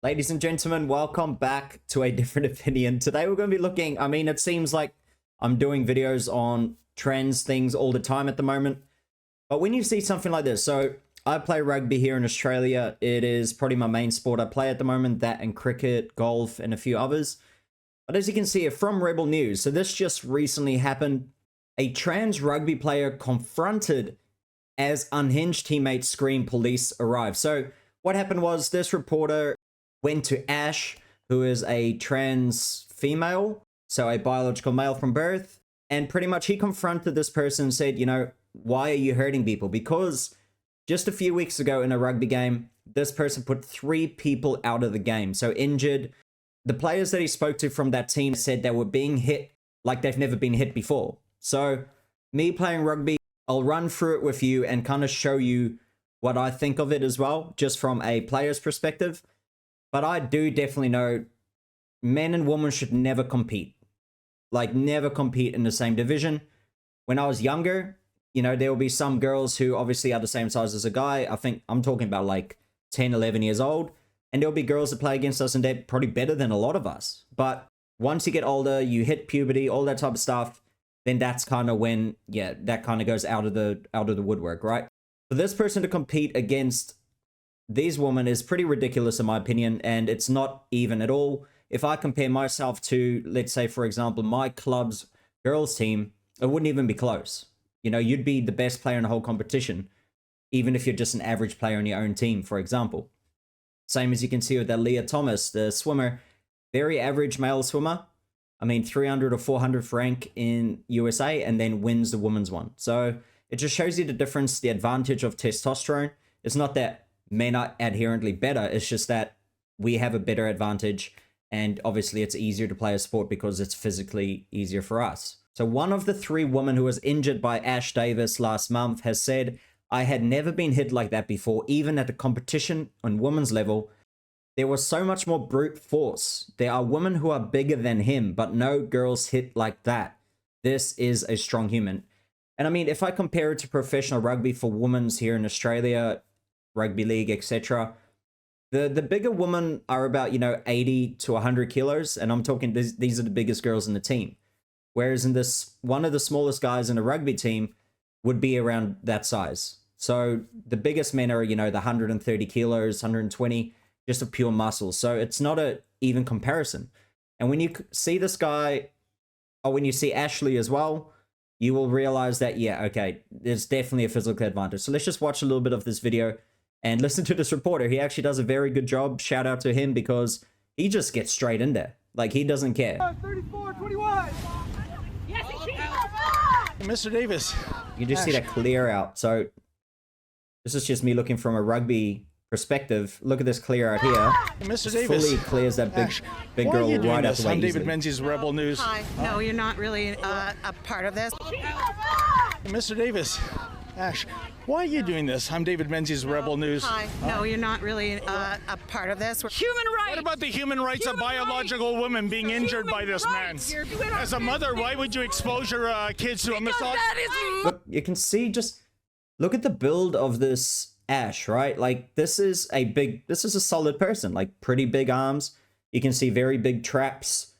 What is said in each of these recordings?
Ladies and gentlemen, welcome back to A Different Opinion. Today we're going to be looking, it seems like I'm doing videos on trends, things all the time at the moment. But when you see something like this, so I play rugby here in Australia. It is probably my main sport I play at the moment, that and cricket, golf, and a few others. But as you can see from Rebel News, so this just recently happened. A trans rugby player confronted as unhinged teammates scream police arrive. So what happened was this reporter went to Ash, who is a trans female, so a biological male from birth, and pretty much he confronted this person and said, you know, why are you hurting people? Because just a few weeks ago in a rugby game, this person put 3 people out of the game, so injured. The players that he spoke to from that team said they were being hit like they've never been hit before. So me playing rugby, I'll run through it with you and kind of show you what I think of it as well, just from a player's perspective. But I do definitely know men and women should never compete. Like, never compete in the same division. When I was younger, you know, there will be some girls who obviously are the same size as a guy. I think I'm talking about like 10, 11 years old. And there'll be girls that play against us and they're probably better than a lot of us. But once you get older, you hit puberty, all that type of stuff, then that's kind of when, yeah, that kind of goes out of the woodwork, right? For this person to compete against these women is pretty ridiculous in my opinion, and it's not even at all. If I compare myself to, let's say, for example, my club's girls team, it wouldn't even be close. You know, you'd be the best player in the whole competition, even if you're just an average player on your own team, for example. Same as you can see with that Leah Thomas, the swimmer, very average male swimmer. 300 or 400 rank in USA, and then wins the women's one. So it just shows you the difference, the advantage of testosterone. It's not that men are inherently better, it's just that we have a better advantage, and obviously it's easier to play a sport because it's physically easier for us. So one of the 3 women who was injured by Ash Davis last month has said, I had never been hit like that before, even at the competition on women's level. There was so much more brute force. There are women who are bigger than him, but no girls hit like that. This is a strong human. And if I compare it to professional rugby for women's here in Australia, rugby league, etc., the bigger women are about, 80 to 100 kilos, and I'm talking these are the biggest girls in the team. Whereas in this, one of the smallest guys in a rugby team would be around that size. So the biggest men are, the 130 kilos, 120, just of pure muscle. So it's not a even comparison. And when you see this guy, or when you see Ashley as well, you will realize that, yeah, okay, there's definitely a physical advantage. So let's just watch a little bit of this video and listen to this reporter. He actually does a very good job. Shout out to him, because he just gets straight in there. Like, he doesn't care. 34-21. Yes, Mr. Davis. You can just see that clear out. So this is just me looking from a rugby perspective. Look at this clear out here. Mr. It Davis. fully clears that big girl right out the way. I'm David easily. Menzies, Rebel News. Hi. No, you're not really a part of this. Mr. Davis. Ash, why are you doing this? I'm David Menzies, Rebel News. Hi. No, you're not really a part of this. Human rights. What about the human rights of biological women being injured by this man? As a mother, why would you expose your kids to a massage? Look, you can see, just look at the build of this Ash, right? Like, this is a solid person, like pretty big arms. You can see very big traps,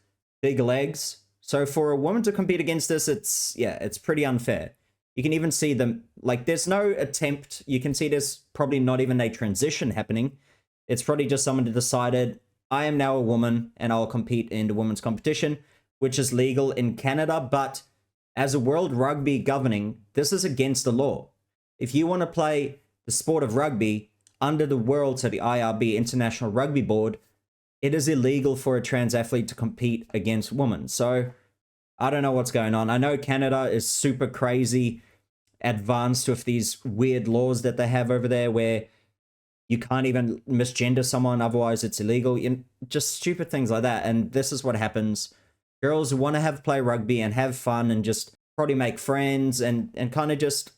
big legs. So for a woman to compete against this, it's pretty unfair. You can even see them, like, there's no attempt. You can see there's probably not even a transition happening. It's probably just someone who decided, I am now a woman and I'll compete in the women's competition, which is legal in Canada. But as a world rugby governing, this is against the law. If you want to play the sport of rugby under the world, so the IRB, International Rugby Board, it is illegal for a trans athlete to compete against women. So I don't know what's going on. I know Canada is super crazy advanced with these weird laws that they have over there where you can't even misgender someone, otherwise it's illegal. Just stupid things like that. And this is what happens. Girls who want to play rugby and have fun and just probably make friends and kind of just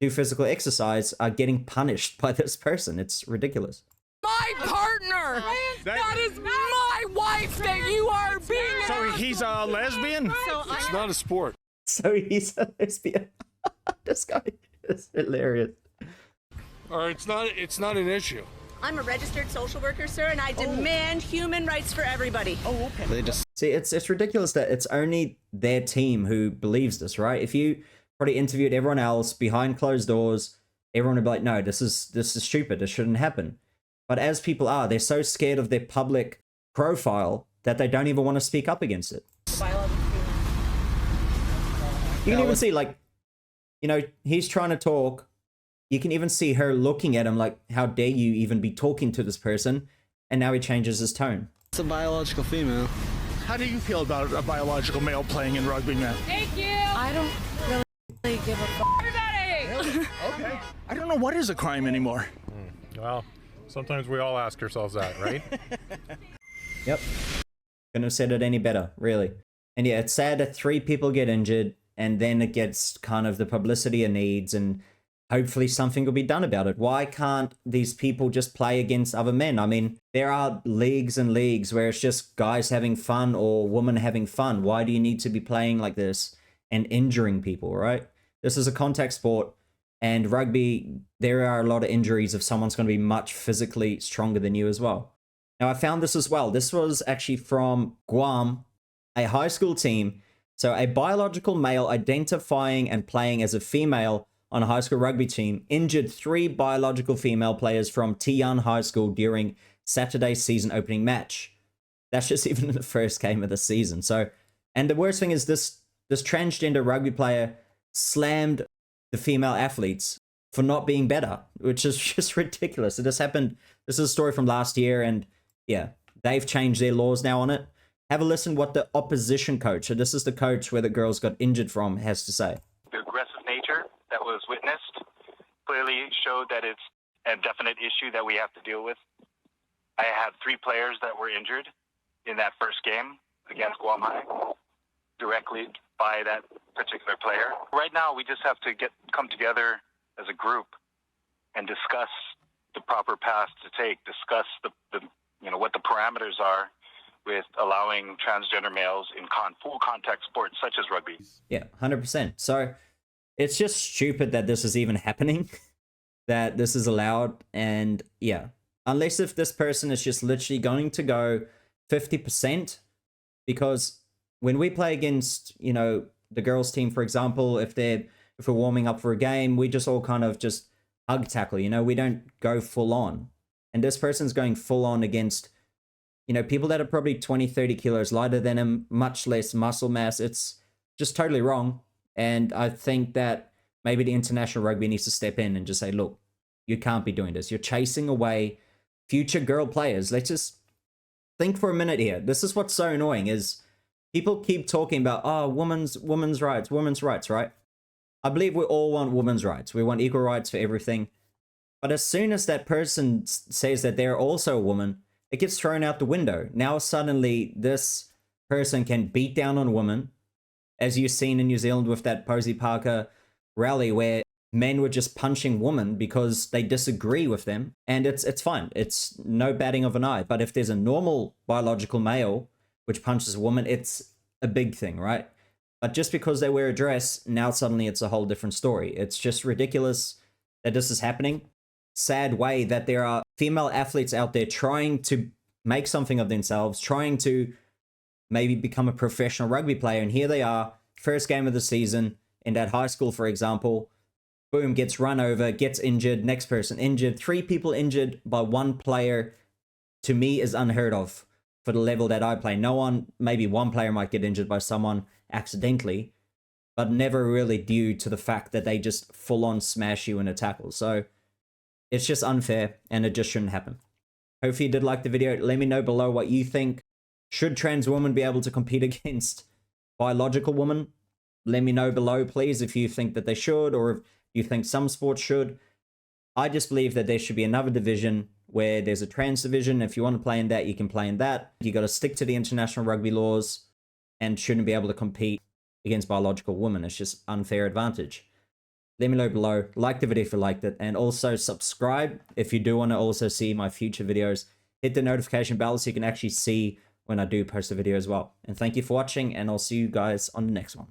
do physical exercise are getting punished by this person. It's ridiculous. My partner. That is my wife that you are being. So he's a lesbian? It's not a sport. So he's a lesbian. This guy is hilarious. Or it's not an issue. I'm a registered social worker, sir, and I demand human rights for everybody. Oh, okay. They just See, it's ridiculous that it's only their team who believes this, right? If you probably interviewed everyone else behind closed doors, everyone would be like, no, this is stupid. This shouldn't happen. But as people are, they're so scared of their public profile that they don't even want to speak up against it. You can even see, like, you know, he's trying to talk. You can even see her looking at him like, how dare you even be talking to this person? And now he changes his tone. it's a biological female. How do you feel about a biological male playing in rugby, man? Thank you. I don't really give a fuck. Everybody. Okay. I don't know what is a crime anymore. Well, sometimes we all ask ourselves that, right? Yep. Couldn't have said it any better, really. And yeah, it's sad that 3 people get injured and then it gets kind of the publicity it needs and hopefully something will be done about it. Why can't these people just play against other men? I mean, there are leagues and leagues where it's just guys having fun or women having fun. Why do you need to be playing like this and injuring people, right? This is a contact sport, and rugby, there are a lot of injuries if someone's going to be much physically stronger than you as well. Now, I found this as well. This was actually from Guam, a high school team. So a biological male identifying and playing as a female on a high school rugby team injured 3 biological female players from Tian High School during Saturday's season opening match. That's just even in the first game of the season. So, and the worst thing is this transgender rugby player slammed the female athletes for not being better, which is just ridiculous. So this happened. This is a story from last year, and yeah, they've changed their laws now on it. Have a listen what the opposition coach, so this is the coach where the girls got injured from, has to say. The aggressive nature that was witnessed clearly showed that it's a definite issue that we have to deal with. I had 3 players that were injured in that first game against Guam High, directly by that particular player. Right now, we just have to come together as a group and discuss the proper path to take, discuss the what the parameters are with allowing transgender males in full contact sports such as rugby. Yeah, 100%. So it's just stupid that this is even happening, that this is allowed. And yeah, unless if this person is just literally going to go 50%, because when we play against, you know, the girls team, for example, if we're warming up for a game, we just all kind of just hug tackle, you know, we don't go full on. And this person's going full on against, you know, people that are probably 20, 30 kilos lighter than him, much less muscle mass. It's just totally wrong. And I think that maybe the international rugby needs to step in and just say, look, you can't be doing this. You're chasing away future girl players. Let's just think for a minute here. This is what's so annoying is people keep talking about, oh, women's rights, right? I believe we all want women's rights. We want equal rights for everything. But as soon as that person says that they're also a woman, it gets thrown out the window. Now suddenly this person can beat down on women, as you've seen in New Zealand with that Posey Parker rally where men were just punching women because they disagree with them. And it's fine. It's no batting of an eye. But if there's a normal biological male which punches a woman, it's a big thing, right? But just because they wear a dress, now suddenly it's a whole different story. It's just ridiculous that this is happening. Sad way that there are female athletes out there trying to make something of themselves, trying to maybe become a professional rugby player. And here they are, first game of the season in that high school, for example, boom, gets run over, gets injured, next person injured, 3 people injured by 1 player, to me is unheard of for the level that I play. No one, maybe 1 player might get injured by someone accidentally, but never really due to the fact that they just full on smash you in a tackle. So it's just unfair, and it just shouldn't happen. Hopefully you did like the video. Let me know below what you think. Should trans women be able to compete against biological women? Let me know below, please, if you think that they should, or if you think some sports should. I just believe that there should be another division where there's a trans division. If you want to play in that, you can play in that. You got to stick to the international rugby laws and shouldn't be able to compete against biological women. It's just unfair advantage. Let me know below, like the video if you liked it, and also subscribe if you do want to also see my future videos. Hit the notification bell so you can actually see when I do post a video as well. And thank you for watching, and I'll see you guys on the next one.